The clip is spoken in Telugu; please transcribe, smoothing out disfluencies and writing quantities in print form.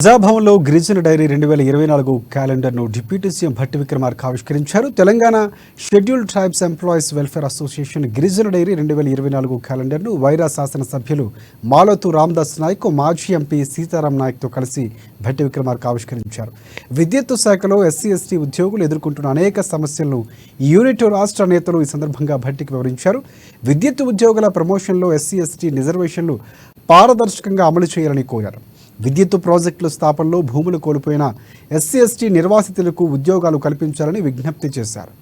ప్రజాభవన్లో గిరిజన డైరీ 2024 క్యాలెండర్ను డిప్యూటీ సీఎం భట్టి విక్రమార్క ఆవిష్కరించారు. Telangana scheduled tribes employees welfare association గిరిజన డైరీ 2024 క్యాలెండర్ను వైరా శాసనసభ్యులు మాలోతు రామదాస్ నాయక్, మాజీ ఎంపీ సీతారాం నాయక్తో కలిసి భట్టి విక్రమార్క ఆవిష్కరించారు. విద్యుత్ శాఖలో ఎస్సీ ఎస్టీ ఉద్యోగులు ఎదుర్కొంటున్న అనేక సమస్యలను యూనిట్ రాష్ట్ర నేతలు ఈ సందర్భంగా భట్టికి వివరించారు. విద్యుత్ ఉద్యోగుల ప్రమోషన్లో ఎస్సీ ఎస్టీ రిజర్వేషన్లు పారదర్శకంగా అమలు చేయాలని కోరారు. విద్యుత్ ప్రాజెక్టుల స్థాపనలో భూములు కోల్పోయిన ఎస్సీ ఎస్టీ నిర్వాసితులకు ఉద్యోగాలు కల్పించాలని విజ్ఞప్తి చేశారు.